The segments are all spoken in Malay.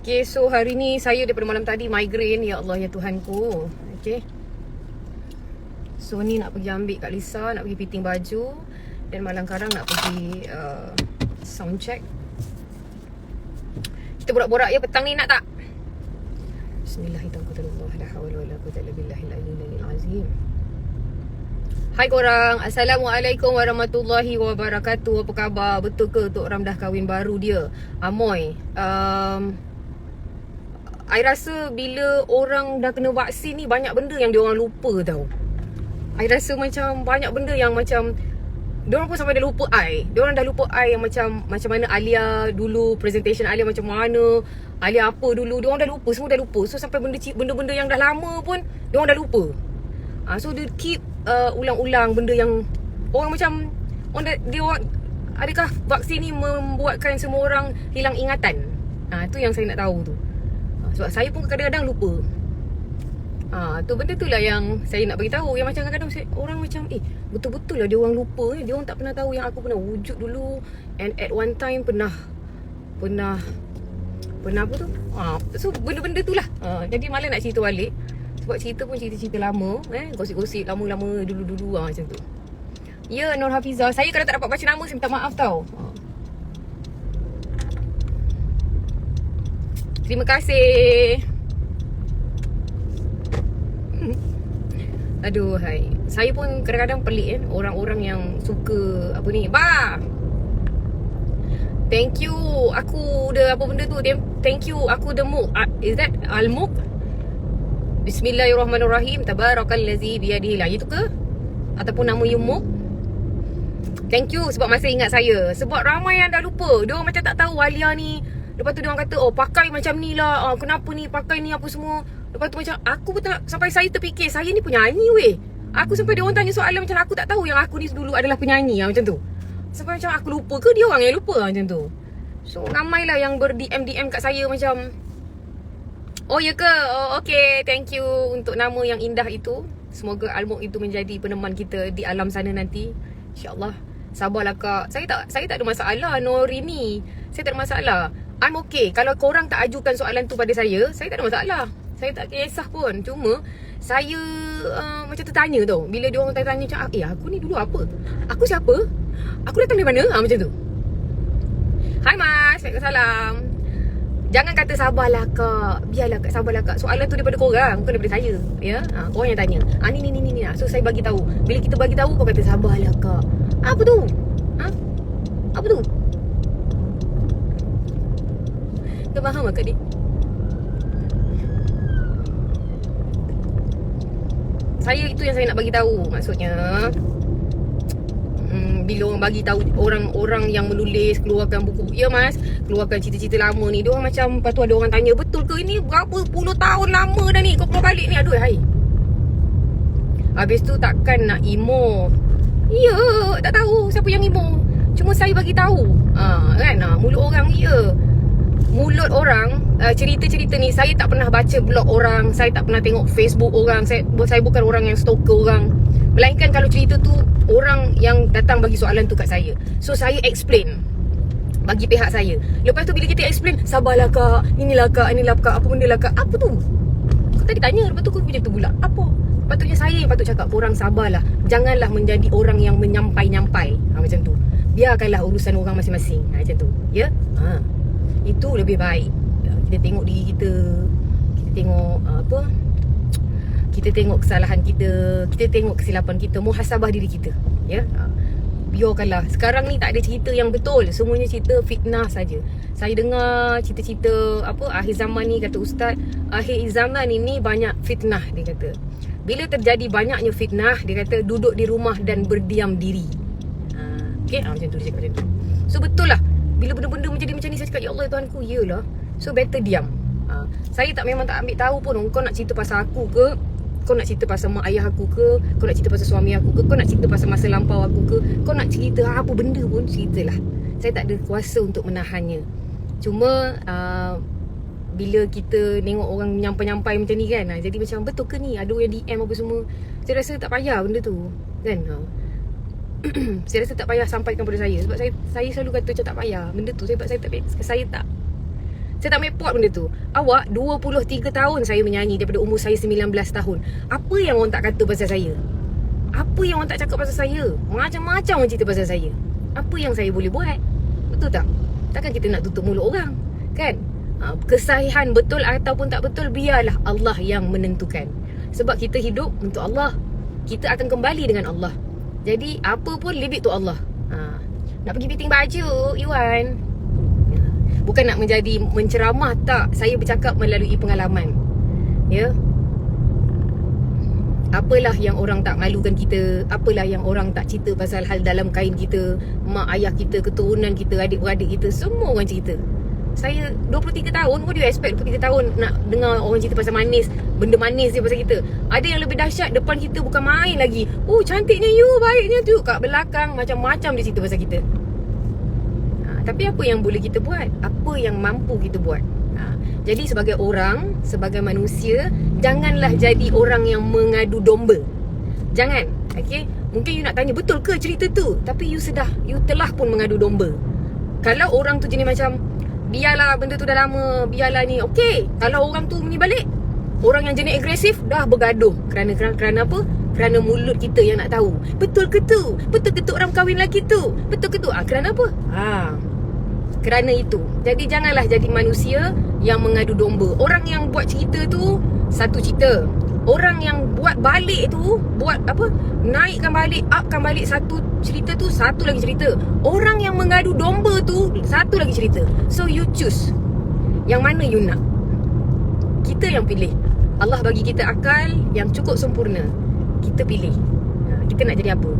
Okay, so hari ni saya daripada malam tadi migraine. Ya Allah, ya Tuhanku. Okay, so ni nak pergi ambil Kak Lisa, nak pergi fitting baju. Dan malam karang nak pergi sound check. Kita borak-borak ya petang ni, nak tak? Bismillahirrahmanirrahim. La hawla wala quwwata illa billahil aliyyil azim. Hai korang, Assalamualaikum warahmatullahi wabarakatuh. Apa khabar? Betul ke Tok Ram dah kahwin baru dia? Amoy. I rasa bila orang dah kena vaksin ni, banyak benda yang diorang lupa tau. I rasa macam banyak benda yang macam diorang pun sampai dah lupa I. Diorang dah lupa I yang macam mana Alia dulu, presentation Alia macam mana, Alia apa dulu. Diorang dah lupa, semua dah lupa. So sampai benda-benda yang dah lama pun diorang dah lupa. So dia keep ulang-ulang benda yang orang macam adakah vaksin ni membuatkan semua orang hilang ingatan? Tu yang saya nak tahu tu. Sebab saya pun kadang-kadang lupa. Tu benda tu lah yang saya nak bagi tahu. Yang macam kadang-kadang orang macam betul-betul lah dia orang lupa. Dia orang tak pernah tahu yang aku pernah wujud dulu. And at one time pernah apa tu? So benda-benda tu lah. Jadi malah nak cerita balik. Sebab cerita pun cerita-cerita lama, gosip-gosip lama-lama dulu-dulu macam tu. Ya, Nur Hafizah. Saya kalau tak dapat baca nama, saya minta maaf tau. Terima kasih. Aduh, hai. Saya pun kadang-kadang pelik orang-orang yang suka apa ni. Thank you. Aku udah apa benda tu. Thank you. Aku udah muk. Is that Al-Muk? Bismillahirrahmanirrahim. Tabarakallazi biyadihil. Itu ke? Ataupun nama you Muk? Thank you sebab masih ingat saya. Sebab ramai yang dah lupa. Diorang macam tak tahu Alia ni. Lepas tu diorang kata, pakai macam ni lah. Kenapa ni pakai ni apa semua. Lepas tu macam aku pun sampai saya terfikir, saya ni penyanyi weh. Aku sampai diorang tanya soalan macam aku tak tahu yang aku ni dulu adalah penyanyi macam tu. Sampai macam aku lupa ke dia orang yang lupa macam tu. So ramailah yang ber-DM kat saya macam, oh ya ke? Okay, thank you untuk nama yang indah itu. Semoga Al-Muk itu menjadi peneman kita di alam sana nanti, InsyaAllah. Sabarlah Kak. Saya tak ada masalah Norini. Saya tak ada masalah. I'm okay. Kalau korang tak ajukan soalan tu pada saya tak ada masalah. Saya tak kisah pun. Cuma saya macam tertanya tau. Bila dia orang tanya macam, aku ni dulu apa? Aku siapa? Aku datang dari mana? Macam tu. Hai Mas, Waalaikumsalam. Jangan kata sabarlah Kak. Biarlah Kak, sabarlah Kak. Soalan tu daripada korang, bukan daripada saya. Ya, korang yang tanya. Ni. So saya bagi tahu. Bila kita bagi tahu, kau kata sabarlah Kak. Apa tu? Apa tu? Kau faham tak Dik? Saya itu yang saya nak bagi tahu. Maksudnya bila orang bagi tahu, orang-orang yang menulis, keluarkan buku, ya Mas, keluarkan cerita-cerita lama ni, dia orang macam, lepas tu ada orang tanya, betul ke ini berapa puluh tahun lama dah ni kau keluar balik ni? Aduh hai. Habis tu takkan nak emo. Ya, tak tahu siapa yang emo. Cuma saya bagi tahu. Kan, mulut orang mulut orang, cerita-cerita ni saya tak pernah baca blog orang, saya tak pernah tengok Facebook orang, saya bukan orang yang stalker orang. Melainkan kalau cerita tu orang yang datang bagi soalan tu kat saya, so saya explain bagi pihak saya. Lepas tu bila kita explain, sabarlah Kak, inilah Kak, apa benda lah Kak. Apa tu? Kau tadi tanya, lepas tu kau macam tu pula. Apa? Patutnya saya yang patut cakap, korang sabarlah. Janganlah menjadi orang yang menyampai-nyampai. Macam tu. Biarkanlah urusan orang masing-masing. Macam tu. Ya? Itu lebih baik. Kita tengok diri kita. Kita tengok kita tengok kesalahan kita. Kita tengok kesilapan kita. Muhasabah diri kita. Ya? Biarkanlah. Sekarang ni tak ada cerita yang betul. Semuanya cerita fitnah saja. Saya dengar cerita-cerita akhir zaman ni, kata Ustaz, akhir zaman ini banyak fitnah, dia kata. Bila terjadi banyaknya fitnah, dia kata duduk di rumah dan berdiam diri. Okay, macam tu dia cakap macam tu. So betul lah. Bila benda-benda menjadi macam ni, saya cakap, ya Allah Tuhanku, iyalah. So better diam. Saya memang tak ambil tahu pun. Kau nak cerita pasal aku ke? Kau nak cerita pasal mak ayah aku ke? Kau nak cerita pasal suami aku ke? Kau nak cerita pasal masa lampau aku ke? Kau nak cerita apa benda pun, ceritalah. Saya tak ada kuasa untuk menahannya. Cuma bila kita tengok orang nyampai-nyampai macam ni kan, jadi macam betul ke ni? Ada yang DM apa semua. Saya rasa tak payah benda tu kan. Saya rasa tak payah sampaikan pada saya. Sebab saya selalu kata macam tak payah benda tu. Sebab saya Saya tak mepot benda tu. Awak 23 tahun saya menyanyi daripada umur saya 19 tahun. Apa yang orang tak kata pasal saya? Apa yang orang tak cakap pasal saya? Macam-macam orang cerita pasal saya. Apa yang saya boleh buat? Betul tak? Takkan kita nak tutup mulut orang, kan? Kesahihan betul ataupun tak betul, biarlah Allah yang menentukan. Sebab kita hidup untuk Allah. Kita akan kembali dengan Allah. Jadi apa pun leave it to Allah. Nak pergi fitting baju, Iwan, bukan nak menjadi menceramah, tak. Saya bercakap melalui pengalaman. Ya. Apalah yang orang tak malukan kita, apalah yang orang tak cerita pasal hal dalam kain kita, mak ayah kita, keturunan kita, adik-beradik kita, semua orang cerita. Saya 23 tahun, what do you expect 23 tahun nak dengar orang cerita pasal manis, benda manis je pasal kita. Ada yang lebih dahsyat depan kita, bukan main lagi. Oh, cantiknya you, baiknya tu. Kat belakang macam-macam dia cerita pasal kita. Tapi apa yang boleh kita buat? Apa yang mampu kita buat? Jadi sebagai orang, sebagai manusia, janganlah jadi orang yang mengadu domba. Jangan. Okay? Mungkin you nak tanya, betul ke cerita tu? Tapi you telah pun mengadu domba. Kalau orang tu jenis macam, biarlah benda tu dah lama, biarlah ni, okay. Kalau orang tu ni balik, orang yang jenis agresif, dah bergaduh. Kerana apa? Kerana mulut kita yang nak tahu. Betul ke tu? Betul ke tu orang kahwin lelaki tu? Betul ke tu? Kerana apa? Kerana itu. Jadi janganlah jadi manusia yang mengadu domba. Orang yang buat cerita tu satu cerita. Orang yang buat balik tu, buat apa, naikkan balik, upkan balik satu cerita tu, satu lagi cerita. Orang yang mengadu domba tu satu lagi cerita. So you choose yang mana you nak. Kita yang pilih. Allah bagi kita akal yang cukup sempurna. Kita pilih. Kita nak jadi apa?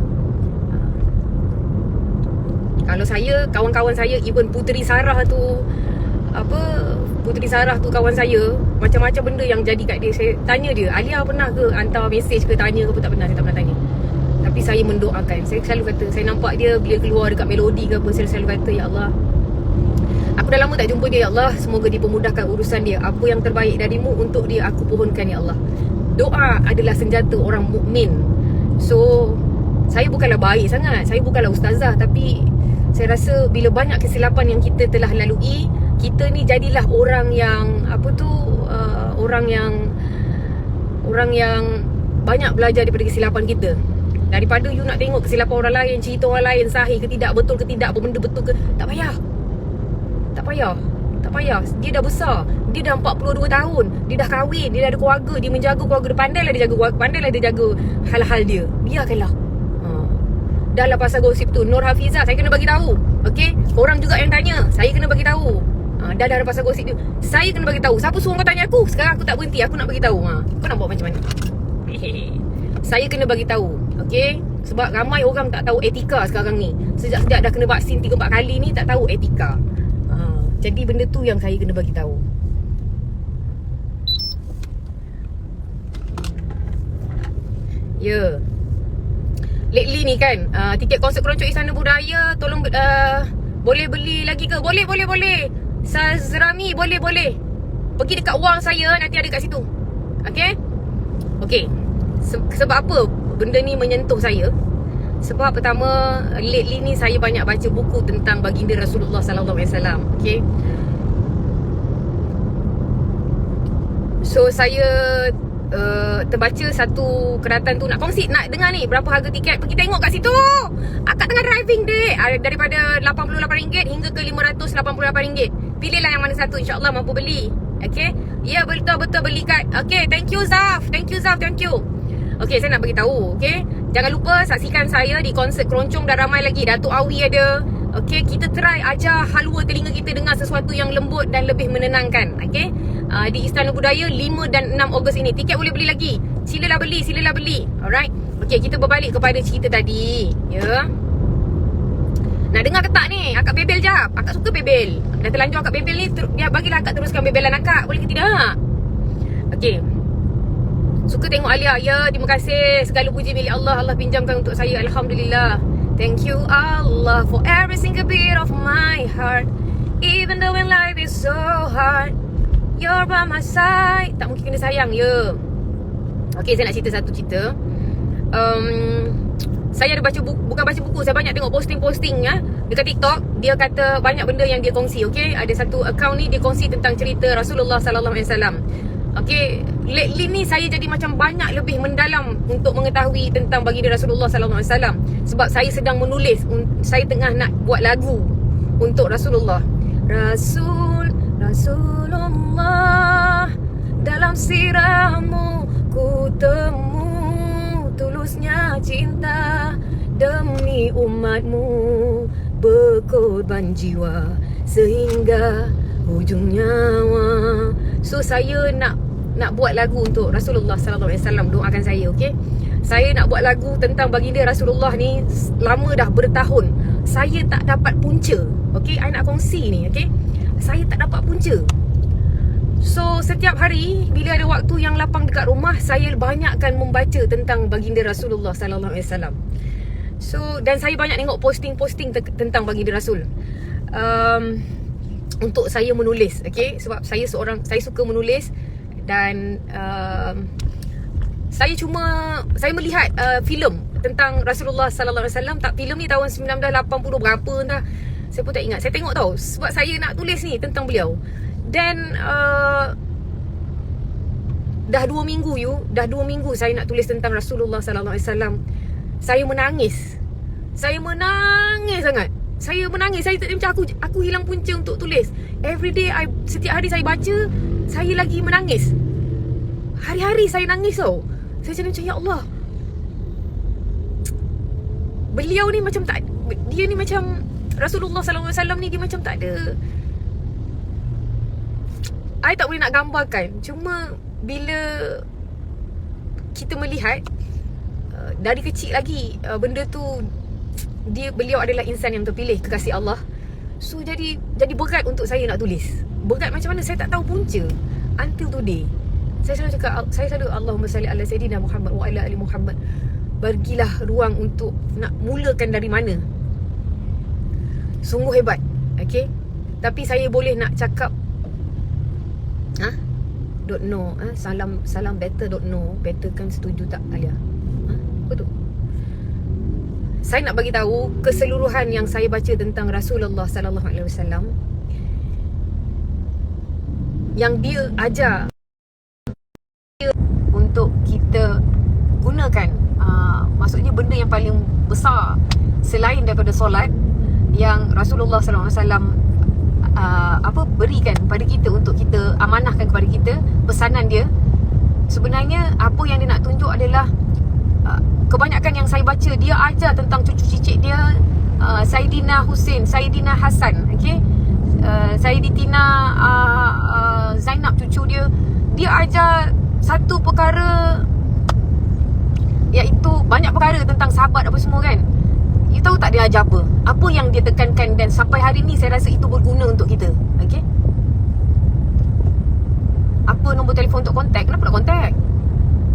Kalau saya, kawan-kawan saya, even Puteri Sarah tu, Puteri Sarah tu kawan saya, macam-macam benda yang jadi kat dia. Saya tanya dia, Alia pernah ke hantar mesej ke, tanya ke? Tak pernah, saya tak pernah tanya. Tapi saya mendoakan. Saya selalu kata, saya nampak dia bila keluar dekat melodi ke apa, saya selalu kata, Ya Allah, aku dah lama tak jumpa dia, Ya Allah, semoga dipermudahkan urusan dia. Apa yang terbaik darimu untuk dia, aku pohonkan, Ya Allah. Doa adalah senjata orang mukmin. So saya bukanlah baik sangat, saya bukanlah ustazah, tapi saya rasa bila banyak kesilapan yang kita telah lalui, kita ni jadilah orang yang orang yang banyak belajar daripada kesilapan kita. Daripada you nak tengok kesilapan orang lain, cerita orang lain sahih ke tidak, betul ke tidak, apa benda betul ke, tak payah. Dia dah besar, dia dah 42 tahun, dia dah kahwin, dia dah ada keluarga, dia menjaga keluarga dia, pandailah dia jaga hal-hal dia. Biarkanlah. Dah lah pasal gosip tu, Nur Hafizah, saya kena bagi tahu. Okey, korang juga yang tanya, saya kena bagi tahu. Dah ada pasal gosip tu, saya kena bagi tahu. Siapa suruh kau tanya aku? Sekarang aku tak berhenti, aku nak bagi tahu. Kau nak buat macam mana? Saya kena bagi tahu. Okey, sebab ramai orang tak tahu etika sekarang ni. Sejak dah kena vaksin 3-4 kali ni, tak tahu etika. Jadi benda tu yang saya kena bagi tahu. Ya. Lately ni kan, tiket konsert Keroncong Istana Budaya, tolong boleh beli lagi ke? Boleh. Sazrami, boleh. Pergi dekat wang saya, nanti ada kat situ. Okay. Sebab apa benda ni menyentuh saya? Sebab pertama, lately ni saya banyak baca buku tentang baginda Rasulullah sallallahu alaihi wasallam. Okay. So saya terbaca satu keratan tu, nak kongsi, nak dengar ni berapa harga tiket, pergi tengok kat situ. Akak tengah driving dek, daripada RM88 hingga ke RM588. Pilihlah yang mana satu, insyaAllah mampu beli. Okay. Ya, betul beli kat. Okay, thank you Zaf. Thank you. Okay, saya nak beritahu. Okay, jangan lupa saksikan saya di konsert Keroncong. Dah ramai lagi, Datuk Awi ada. Okay, kita try ajar halwa telinga kita dengar sesuatu yang lembut dan lebih menenangkan. Okay, di Istana Budaya 5 dan 6 Ogos ini. Tiket boleh beli lagi. Silalah beli. Alright. Okay, kita berbalik kepada cerita tadi. Ya. Nak dengar ke tak ni? Akak bebel jap. Akak suka bebel. Dah terlanjur akak bebel ni, bagilah akak teruskan bebelan akak. Boleh ke tidak? Okay. Suka tengok Alia. Ya, terima kasih. Segala puji milik Allah. Allah pinjamkan untuk saya. Alhamdulillah. Thank you Allah for every single beat of my heart. Even though when life is so hard, you're by my side. Tak mungkin kena sayang, ya. Okay, saya nak cerita satu cerita. Saya ada baca buku, bukan baca buku, saya banyak tengok posting-posting ya. dekat TikTok, dia kata banyak benda yang dia kongsi. Okay, ada satu account ni dia kongsi tentang cerita Rasulullah sallallahu alaihi wasallam. Okay, lately ni saya jadi macam banyak lebih mendalam untuk mengetahui tentang baginda Rasulullah sallallahu alaihi wasallam. Sebab saya sedang menulis, saya tengah nak buat lagu untuk Rasulullah. Rasulullah, dalam sirahmu ku temu tulusnya cinta, demi umatmu berkorban jiwa sehingga hujung nyawa. So saya nak buat lagu untuk Rasulullah sallallahu alaihi wasallam. Doakan saya, okey? Saya nak buat lagu tentang baginda Rasulullah ni lama dah, bertahun. Saya tak dapat punca. Okey, I nak kongsi ni, okey? Saya tak dapat punca. So setiap hari bila ada waktu yang lapang dekat rumah, saya banyakkan membaca tentang baginda Rasulullah sallallahu alaihi wasallam. So, dan saya banyak tengok posting-posting tentang baginda Rasul. Untuk saya menulis, okay? Sebab saya suka menulis. Dan saya melihat filem tentang Rasulullah sallallahu alaihi wasallam. Tak, filem ni tahun 1980 berapa dah, saya pun tak ingat. Saya tengok tau, sebab saya nak tulis ni tentang beliau. Dan dah 2 minggu saya nak tulis tentang Rasulullah sallallahu alaihi wasallam. Saya menangis sangat. Saya tak, macam aku hilang punca untuk tulis. Everyday, setiap hari saya baca, saya lagi menangis. Hari-hari saya nangis tau. Saya macam, ya Allah, beliau ni macam tak, dia ni macam Rasulullah sallallahu alaihi wasallam ni, dia macam tak ada, I tak boleh nak gambarkan. Cuma bila kita melihat dari kecil lagi, benda tu, beliau adalah insan yang terpilih, kekasih Allah. So jadi berat untuk saya nak tulis. Berat macam mana, saya tak tahu punca until today. Saya selalu cakap, Allahumma salli ala Sayyidina Muhammad wa ala ali Muhammad. Bagilah ruang untuk nak mulakan dari mana. Sungguh hebat, okay? Tapi saya boleh nak cakap don't know, salam better don't know. Better kan setuju tak, Alia? Apa tu? Saya nak bagi tahu keseluruhan yang saya baca tentang Rasulullah sallallahu alaihi wasallam, yang dia ajar untuk kita gunakan. Maksudnya benda yang paling besar selain daripada solat, yang Rasulullah sallallahu alaihi wasallam berikan pada kita, untuk kita amanahkan kepada kita, pesanan dia. Sebenarnya apa yang dia nak tunjuk adalah, kebanyakan yang saya baca, dia ajar tentang cucu cicit dia, Saidina Husin, Saidina Hasan, okay? Saiditina Zainab, cucu dia. Dia ajar satu perkara, iaitu banyak perkara tentang sahabat apa semua kan. You tahu tak dia ajar apa? Apa yang dia tekankan, dan sampai hari ni saya rasa itu berguna untuk kita, okay? Apa nombor telefon untuk kontak? Kenapa nak kontak?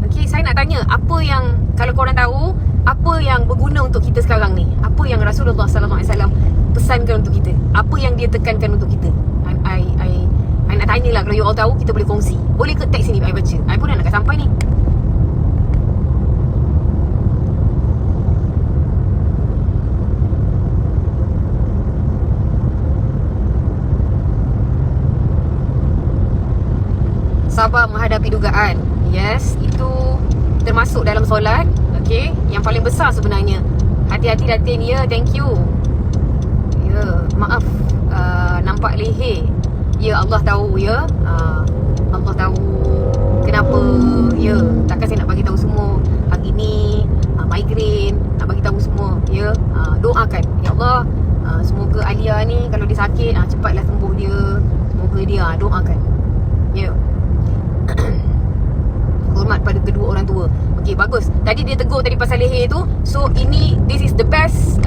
Okay, saya nak tanya, apa yang, kalau korang tahu, apa yang berguna untuk kita sekarang ni? Apa yang Rasulullah sallallahu alaihi wasallam pesankan untuk kita? Apa yang dia tekankan untuk kita? I nak tanyalah, kalau you all tahu, kita boleh kongsi. Boleh ke teks sini, I baca. I pun dah nak sampai ni. Sabar menghadapi dugaan. Yes, itu termasuk dalam solat. Okay, yang paling besar sebenarnya. Hati-hati Datin, ya, thank you. Ya, maaf, nampak leher. Ya, Allah tahu, ya. Allah tahu kenapa, ya. Takkan saya nak bagi tahu semua. Hari ni migraine, nak bagi tahu semua, ya. Doakan, ya Allah, semoga Alia ni kalau dia sakit, cepatlah sembuh dia. Semoga dia, doakan. Ya. Hormat pada kedua orang tua. Okey, bagus. Tadi dia tegur tadi pasal leher tu. So this is the best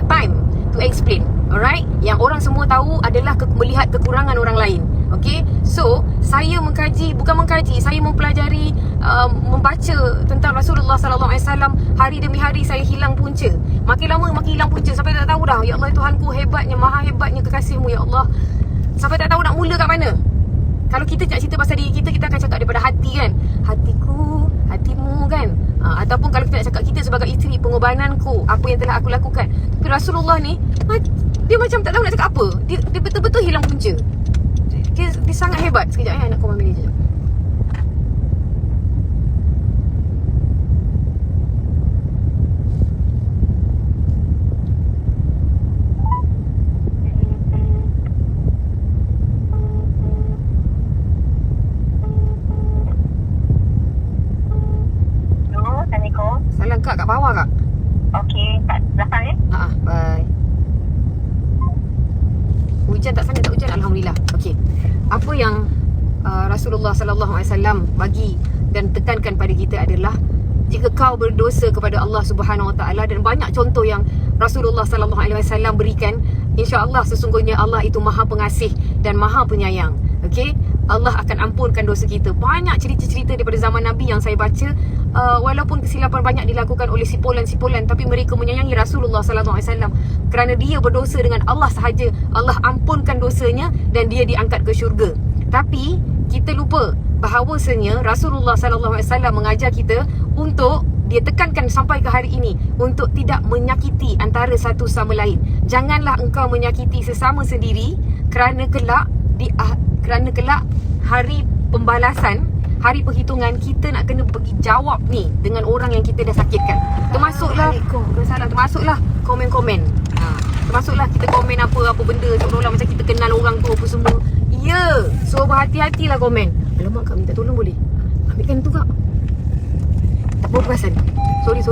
time to explain. Alright? Yang orang semua tahu adalah melihat kekurangan orang lain. Okey? So saya saya mempelajari, membaca tentang Rasulullah sallallahu alaihi wasallam. Hari demi hari saya hilang punca. Makin lama makin hilang punca, sampai tak tahu dah, ya Allah, Tuhanku hebatnya, maha hebatnya kekasihmu, ya Allah. Sampai tak tahu nak mula kat mana. Kalau kita nak cerita pasal diri kita, kita akan cakap daripada hati kan. Hatiku, hatimu kan. Ataupun kalau kita nak cakap kita sebagai isteri, pengorbananku, apa yang telah aku lakukan. Tapi Rasulullah ni Dia macam tak tahu nak cakap apa. Dia betul-betul hilang punca. Dia sangat hebat. Sekejap nak call mami ni sekejap. Salam kak, kat bawah kak. Okey, kat belakang ya? Bye. Hujan tak sangat, tak hujan, alhamdulillah. Okey. Apa yang Rasulullah sallallahu alaihi wasallam bagi dan tekankan pada kita adalah jika kau berdosa kepada Allah Subhanahu wa taala, dan banyak contoh yang Rasulullah sallallahu alaihi wasallam berikan, insya-Allah sesungguhnya Allah itu Maha Pengasih dan Maha Penyayang. Okey? Allah akan ampunkan dosa kita. Banyak cerita-cerita daripada zaman Nabi yang saya baca, walaupun kesilapan banyak dilakukan oleh sipulan-sipulan, tapi mereka menyayangi Rasulullah sallallahu alaihi wasallam kerana dia berdosa dengan Allah sahaja, Allah ampunkan dosanya dan dia diangkat ke syurga. Tapi kita lupa bahawasanya Rasulullah sallallahu alaihi wasallam mengajar kita untuk, dia tekankan sampai ke hari ini, untuk tidak menyakiti antara satu sama lain. Janganlah engkau menyakiti sesama sendiri, kerana kelak hari pembalasan, hari perhitungan, kita nak kena pergi jawab ni dengan orang yang kita dah sakitkan. Termasuklah komen-komen. Termasuklah kita komen apa benda seolah-olah macam kita kenal orang tu apa semua. Ya, so berhati-hatilah komen. Alamak kak, minta tolong boleh? Ambilkan tu kak. Tak apa perasan. Sorry.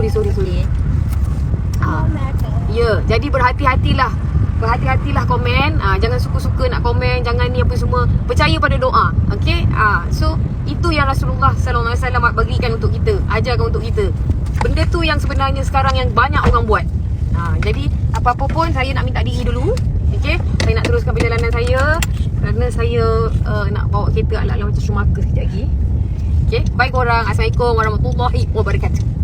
Ya, jadi berhati-hatilah. Berhati-hatilah komen. Jangan suka-suka nak komen, jangan ni apa semua. Percaya pada doa. Okey? So itu yang Rasulullah sallallahu alaihi wasallam bagikan untuk kita, ajarkan untuk kita. Benda tu yang sebenarnya sekarang yang banyak orang buat. Jadi apa-apa pun saya nak minta diri dulu. Okey? Saya nak teruskan perjalanan saya kerana saya nak bawa kereta ala-ala macam Schumacher sekejap lagi. Okey? Bye korang. Assalamualaikum warahmatullahi wabarakatuh.